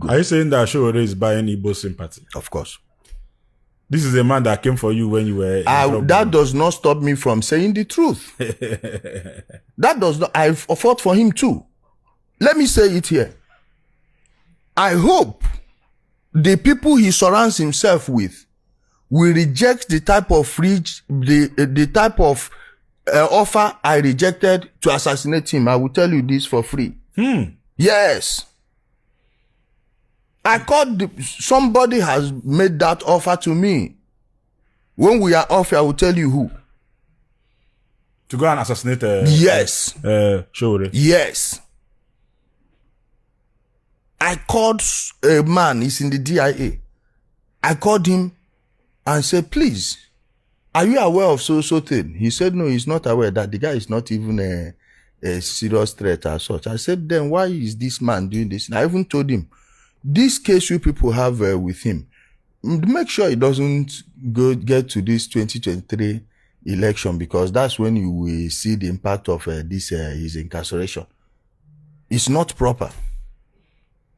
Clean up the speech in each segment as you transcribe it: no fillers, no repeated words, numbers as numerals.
good. Are you saying that Showore is buying Igbo sympathy? Of course. This is a man that came for you when you were in trouble. That does not stop me from saying the truth. That does not. I fought for him too. Let me say it here. I hope the people he surrounds himself with will reject the type of offer I rejected to assassinate him. I will tell you this for free. Yes. Somebody has made that offer to me. When we are off, I will tell you who. To go and assassinate yes. Showore? Yes. I called a man, he's in the DIA. I called him and said, please, are you aware of so thing? He said, no, he's not aware that the guy is not even a serious threat as such. I said, then why is this man doing this? And I even told him, this case you people have with him, make sure it doesn't get to this 2023 election, because that's when you will see the impact of his incarceration. It's not proper.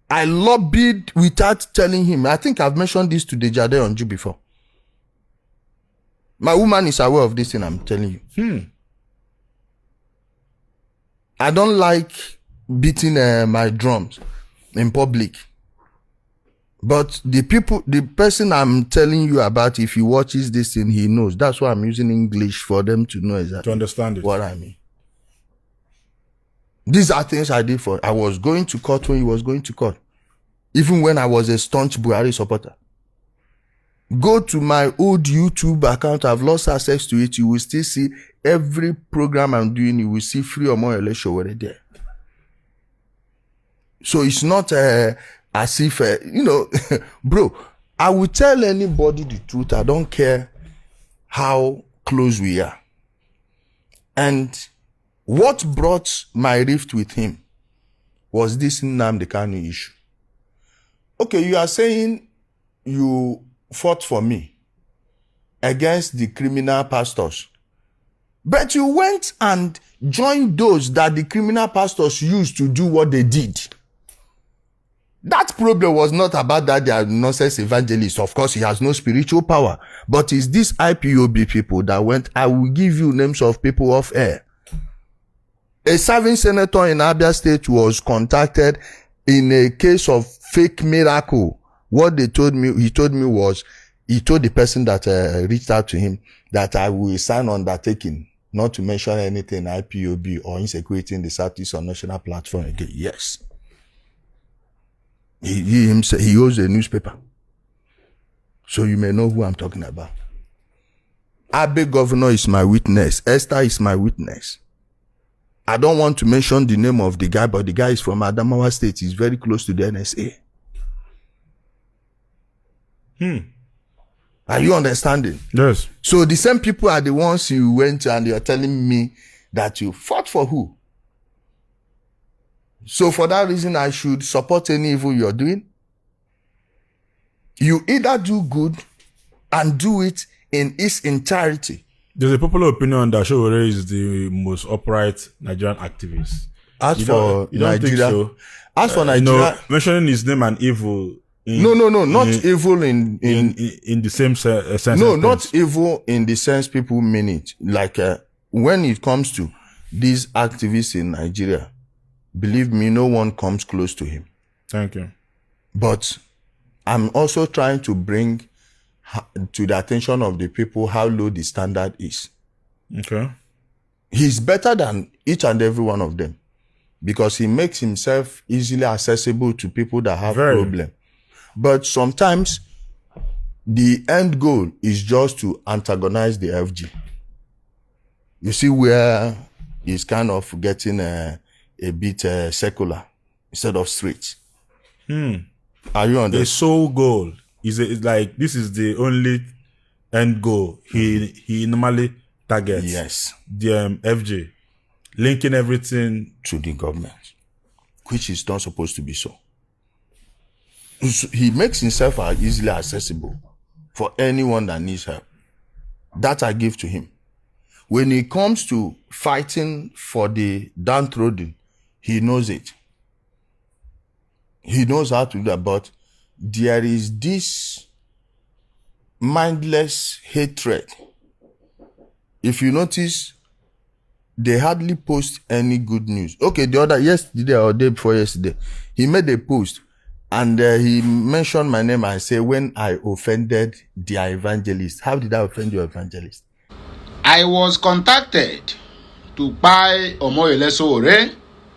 I lobbied without telling him. I think I've mentioned this to Dejade Onju before. My woman is aware of this thing I'm telling you. I don't like beating my drums in public. But the person I'm telling you about, if he watches this thing, he knows. That's why I'm using English for them to know exactly to understand what I mean. These are things I did I was going to court when he was going to court. Even when I was a staunch Buhari supporter. Go to my old YouTube account. I've lost access to it. You will still see every program I'm doing. You will see free or more election already there. So it's not as if, bro, I will tell anybody the truth. I don't care how close we are. And what brought my rift with him was this Nnamdi Kanu issue. Okay, you are saying you fought for me against the criminal pastors, but you went and joined those that the criminal pastors used to do what they did. That problem was not about that they are nonsense evangelists. Of course, he has no spiritual power. But it's these IPOB people that went, I will give you names of people off air. A serving senator in Abia State was contacted in a case of fake miracle. What he told me was, he told the person that reached out to him that I will sign undertaking not to mention anything IPOB or insecurity in the Southeast on national platform again. Yes. He himself, he owns a newspaper. So you may know who I'm talking about. Abe Governor is my witness. Esther is my witness. I don't want to mention the name of the guy, but the guy is from Adamawa State. He's very close to the NSA. Are you understanding? Yes. So the same people are the ones you went to and you're telling me that you fought for who? So for that reason, I should support any evil you're doing. You either do good and do it in its entirety. There's a popular opinion that Showore is the most upright Nigerian activist. As for Nigeria, mentioning his name and evil. Not evil in the same sense. No, not evil in the sense people mean it. Like when it comes to these activists in Nigeria, believe me, no one comes close to him. Thank you. But I'm also trying to bring to the attention of the people how low the standard is. Okay. He's better than each and every one of them because he makes himself easily accessible to people that have problems. But sometimes the end goal is just to antagonize the FG. You see where he's kind of getting a bit secular instead of straight. Are you on the sole goal? Is like this is the only end goal he normally targets? Yes. The FG linking everything to the government, which is not supposed to be so. He makes himself easily accessible for anyone that needs help. That I give to him. When it comes to fighting for the downtrodden, he knows it. He knows how to do that, but there is this mindless hatred. If you notice, they hardly post any good news. Okay, the other yesterday or day before yesterday, he made a post and he mentioned my name and said, when I offended their evangelist. How did I offend your evangelist? I was contacted to buy Omoyele Sowore,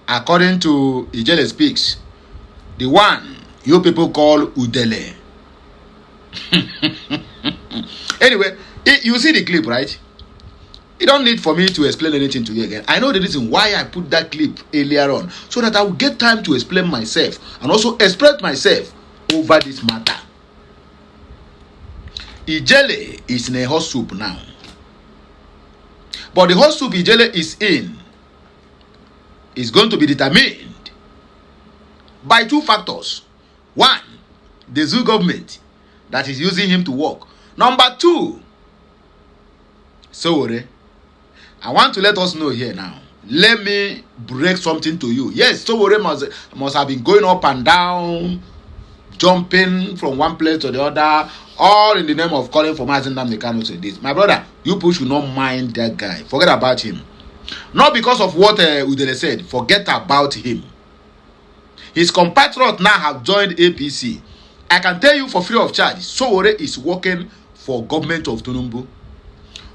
according to Udele Speaks, the one you people call Udele. Anyway, you see the clip, right? You don't need for me to explain anything to you again. I know the reason why I put that clip earlier on, so that I will get time to explain myself and also express myself over this matter. Udele is in a hot soup now. But the hot soup Udele is in is going to be determined by two factors. One, the zoo government that is using him to work. Number two, Sowore. I want to let us know here now. Let me break something to you. Yes, Sowore must have been going up and down, jumping from one place to the other, all in the name of calling for Mazi Nnamdi Kanu to this. My brother, you people should not mind that guy. Forget about him. Not because of what Udele said. Forget about him. His compatriots now have joined APC. I can tell you for free of charge, Sowore is working for government of Tinubu.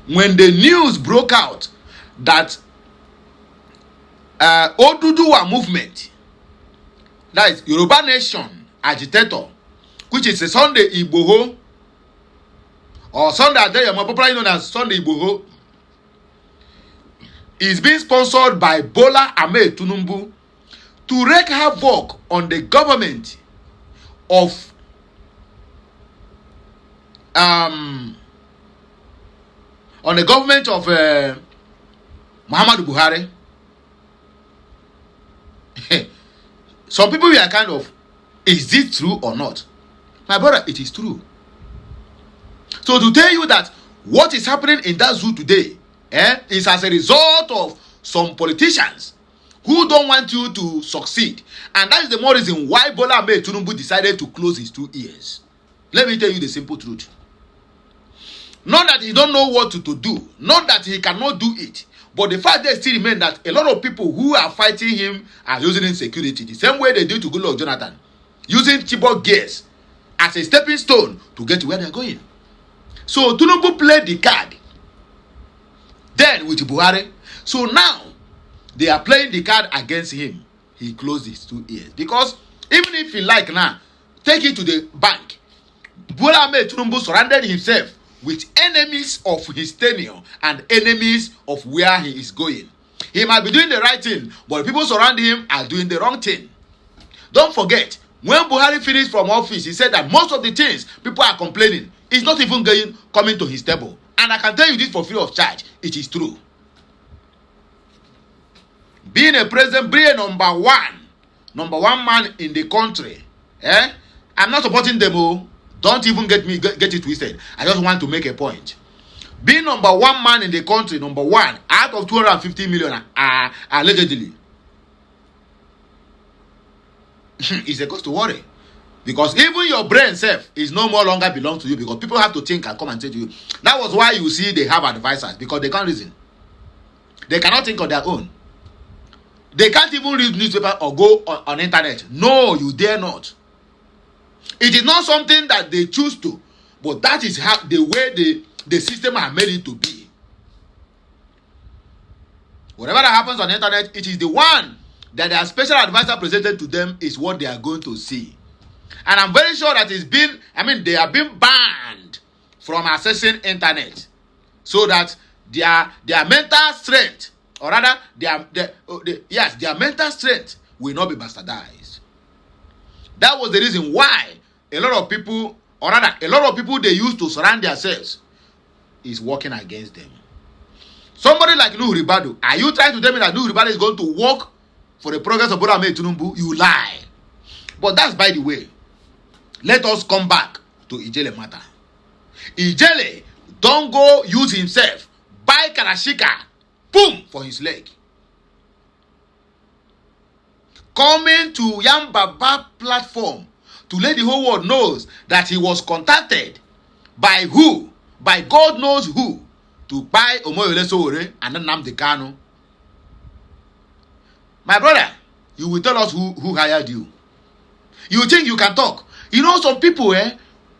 When the news broke out that Oduduwa movement, that is Yoruba Nation agitator, which is a Sunday Igboho, or Sunday Adeyemo, popularly known as Sunday Igboho, is being sponsored by Bola Ahmed Tinubu to wreak havoc on the government of Muhammadu Buhari. Some people were kind of, is this true or not? My brother, it is true. So to tell you that what is happening in that zoo today is as a result of some politicians who don't want you to succeed. And that is the more reason why Bola Ahmed Tinubu decided to close his 2 ears. Let me tell you the simple truth. Not that he don't know what to do, not that he cannot do it, but the fact that still remains that a lot of people who are fighting him are using insecurity, the same way they do to Goodluck Jonathan, using Chibok gears as a stepping stone to get to where they're going. So Tinubu played the card then with Buhari. So now they are playing the card against him. He closed his 2 ears. Because even if he like now, take it to the bank. Bola Ahmed Tinubu surrounded himself with enemies of his tenure and enemies of where he is going. He might be doing the right thing, but the people surrounding him are doing the wrong thing. Don't forget, when Buhari finished from office, he said that most of the things people are complaining is not even coming to his table. And I can tell you this for free of charge. It is true. Being a president, being a number one man in the country, I'm not supporting them all. Don't even get it twisted. I just want to make a point. Being number one man in the country, number one, out of 250 million, allegedly, is a cause to worry. Because even your brain self is no more longer belong to you, because people have to think and come and say to you. That was why you see they have advisors, because they can't reason. They cannot think on their own. They can't even read newspaper or go on internet. No, you dare not. It is not something that they choose to, but that is how the way the system has made it to be. Whatever that happens on the internet, it is the one that their special advisor presented to them is what they are going to see. And I'm very sure that they have been banned from accessing internet, so that their mental strength, or rather their mental strength will not be bastardized. That was the reason why a lot of people they used to surround themselves is working against them. Somebody like Nuhu Ribadu, are you trying to tell me that Nuhu Ribadu is going to work for the progress of Bola Ahmed Tinubu? You lie. But that's by the way. Let us come back to Udele matter. Udele don't go use himself, buy Karashika, boom, for his leg. coming to Yambaba platform to let the whole world knows that he was contacted by who? By God knows who to buy Omoyole Sowore and Nnamdi Kanu. My brother, you will tell us who hired you. You think you can talk. You know, some people,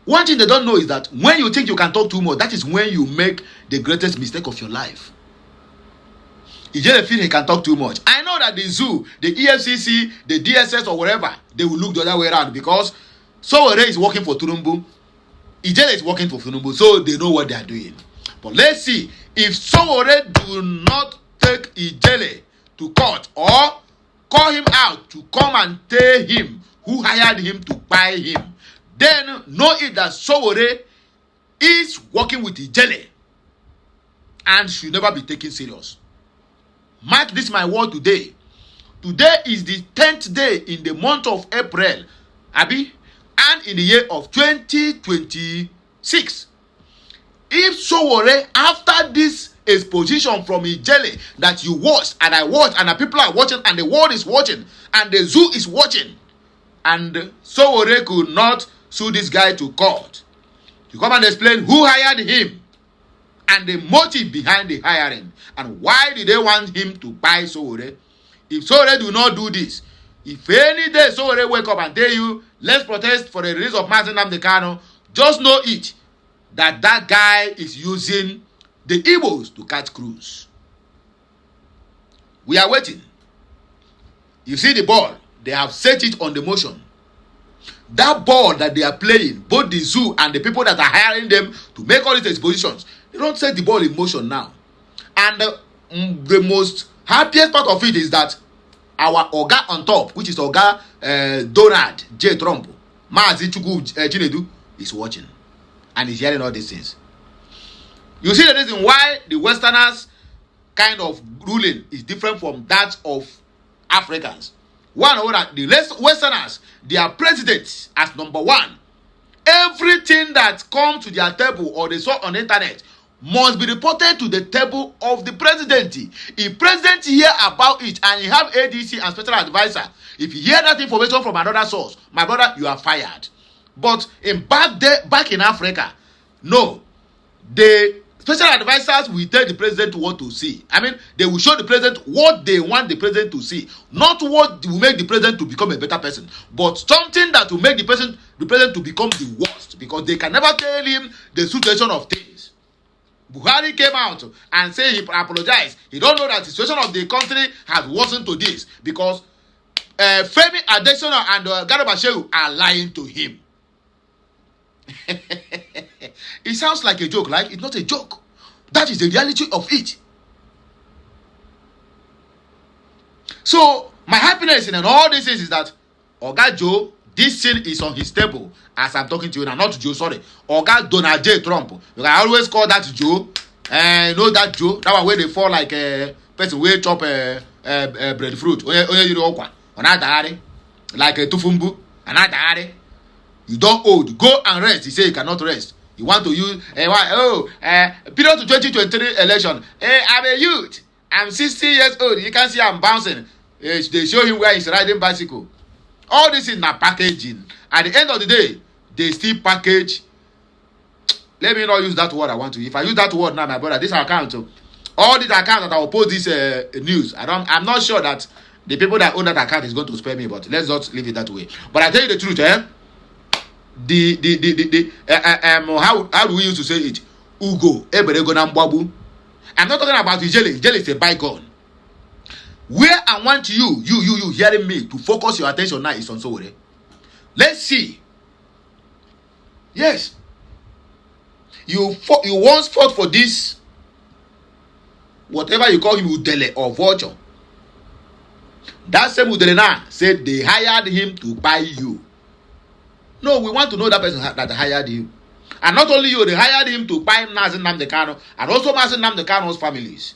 one thing they don't know is that when you think you can talk too much, that is when you make the greatest mistake of your life. You just feel he can talk too much. I know that the zoo, the EFCC, the DSS or whatever, they will look the other way around because Sowore is working for Tinubu. Udele is working for Tinubu, so they know what they are doing. But let's see, if Sowore do not take Udele to court or call him out to come and tell him who hired him to buy him, then know it that Sowore is working with Udele and should never be taken serious. Mark this my word today. Today is the 10th day in the month of April, Abi, and in the year of 2026. If Sowore, after this exposition from Udele that you watched and I watched and the people are watching and the world is watching and the zoo is watching, and Sowore could not sue this guy to court to come and explain who hired him and the motive behind the hiring and why did they want him to buy Sowore. If Sowore do not do this, if any day Sowore wake up and tell you, let's protest for the release of Nnamdi Kanu, just know it that that guy is using the Igbos to catch cruise. We are waiting. You see the ball, they have set it on the motion. That ball that they are playing, both the zoo and the people that are hiring them to make all these expositions, they don't set the ball in motion now. And the most happiest part of it is that our Oga on top, which is Oga Donald J. Trump, Mazi Chukwu Chinedu, is watching and is hearing all these things. You see the reason why the Westerners kind of ruling is different from that of Africans. One or that the Westerners, their presidents as number one. Everything that comes to their table or they saw on the internet must be reported to the table of the president. If president hear about it and he have ADC and special advisor, if you hear that information from another source, my brother, you are fired. But back in Africa, no, the special advisors will tell the president what to see. I mean, they will show the president what they want the president to see, not what will make the president to become a better person, but something that will make the president to become the worst, because they can never tell him the situation of things. Buhari came out and said he apologized. He don't know that the situation of the country has worsened to this because Femi Adesina and Garba Shehu are lying to him. It sounds like a joke, like it's not a joke. That is the reality of it. So my happiness in all this is that Oga Joe, this thing is on his table as I'm talking to you now, not Joe, sorry. Oga Donald J. Trump. Because I always call that Joe. You know that Joe, that one where they fall like a person where chop breadfruit. Like a tufumbu. You don't old. Go and rest. He say you cannot rest. You want to use period to 2023 election. I'm a youth. I'm 60 years old. You can see I'm bouncing. They show him where he's riding bicycle. All this is not packaging. At the end of the day, they still package. Let me not use that word I want to. If I use that word now, my brother, this account, all these accounts that I will post this news, I'm not sure that the people that own that account is going to spare me, but let's not leave it that way. But I tell you the truth, how do we used to say it? Ugo, Eberegonambabu. I'm not talking about Udele. Udele is a bygone. Where I want you hearing me to focus your attention now is on Sowore. Let's see. Yes. You once fought for this, whatever you call him, Udele or Vulture. That same Udele now said they hired him to buy you. No, we want to know that person that hired you. And not only you, they hired him to buy Nnamdi Kanu and also Nnamdi Kanu's families.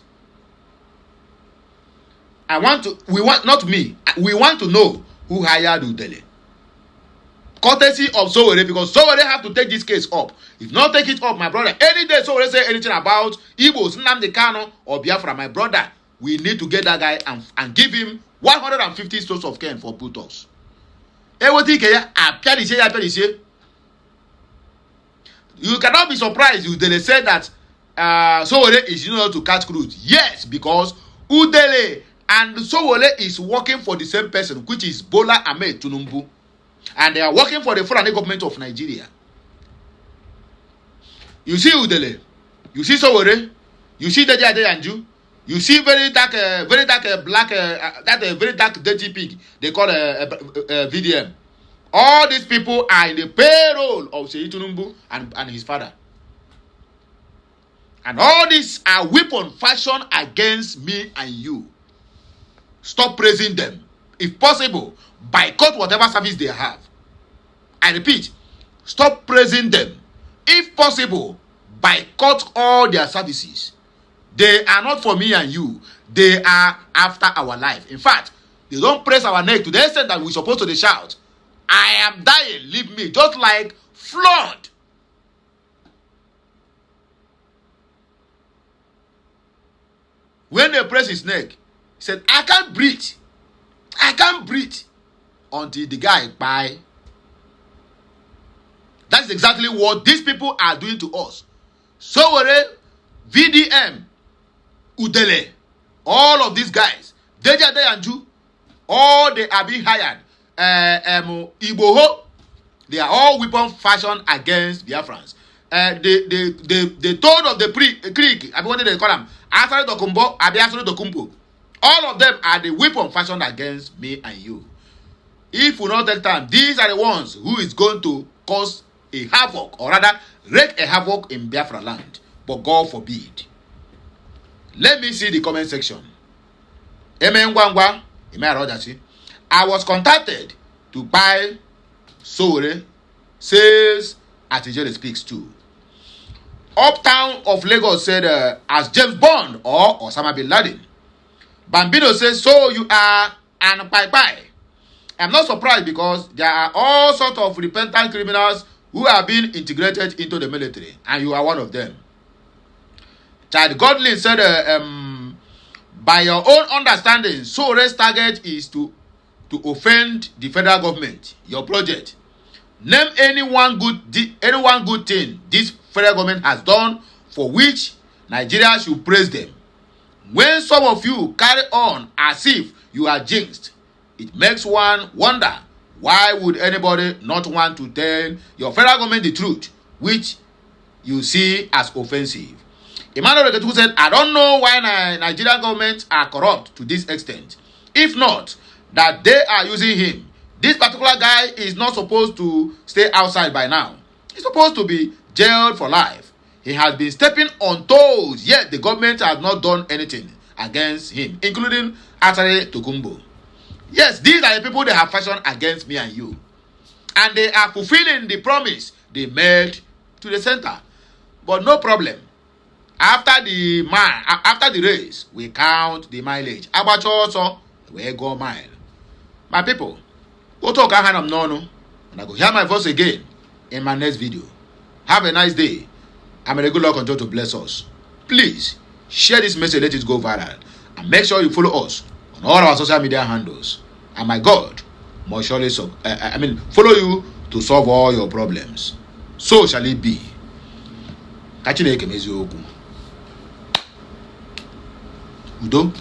We want to know who hired Udele. Courtesy of Sowore, because Sowore have to take this case up. If not take it up, my brother, any day Sowore say anything about Igbos, Nnamdi Kanu or Biafra, my brother, we need to get that guy and give him 150 strokes of cane for Botox. You cannot be surprised Udele said that Sowore is not to catch cruise. Yes, because Udele and Sowore is working for the same person, which is Bola Ahmed Tinubu. And they are working for the Fulani government of Nigeria. You see Udele, you see Sowore, you see Deji Adeyanju, you see very dark black, that very dark dirty pig they call VDM. All these people are in the payroll of Seyi Tinubu and his father. And all these are weapon fashioned against me and you. Stop praising them. If possible, boycott whatever service they have. I repeat, stop praising them. If possible, boycott all their services. They are not for me and you. They are after our life. In fact, they don't press our neck to the extent that we're supposed to shout, I am dying, leave me. Just like flood. When they press his neck, he said, I can't breathe. I can't breathe. Until the guy died. That's exactly what these people are doing to us. Sowore, VDM, Udele, all of these guys, Deji Adeyanju, all they are being hired. Igboho, they are all weapon fashioned against Biafrans. The toad of the creek, what do they call them? Asari Dokumbo, Abiasari Dokumbo. All of them are the weapon fashioned against me and you. If we not take time, these are the ones who is going to cause a havoc, or rather, wreak a havoc in Biafra land. But God forbid. Let me see the comment section. I was contacted to buy Sowore, says Atijele speaks too. Uptown of Lagos said, as James Bond or Osama bin Laden. Bambino says, so you are an pai. I'm not surprised because there are all sorts of repentant criminals who have been integrated into the military, and you are one of them. Chad Godlin said, by your own understanding, Sowore's target is to offend the federal government, your project. Name any one good thing this federal government has done for which Nigeria should praise them. When some of you carry on as if you are jinxed, it makes one wonder, why would anybody not want to tell your federal government the truth, which you see as offensive? Emmanuel Oketuku said, I don't know why Nigerian governments are corrupt to this extent. If not, that they are using him. This particular guy is not supposed to stay outside by now. He's supposed to be jailed for life. He has been stepping on toes, yet the government has not done anything against him, including Atare Tokumbo. Yes, these are the people they have fashioned against me and you. And they are fulfilling the promise they made to the center. But no problem. After the race, we count the mileage. Abacho also, we go mile. My people, go talk and I go hear my voice again in my next video. Have a nice day. I'm a good luck on God to bless us. Please share this message, let it go viral, and make sure you follow us on all our social media handles. And my God must surely follow you to solve all your problems. So shall it be. Udo.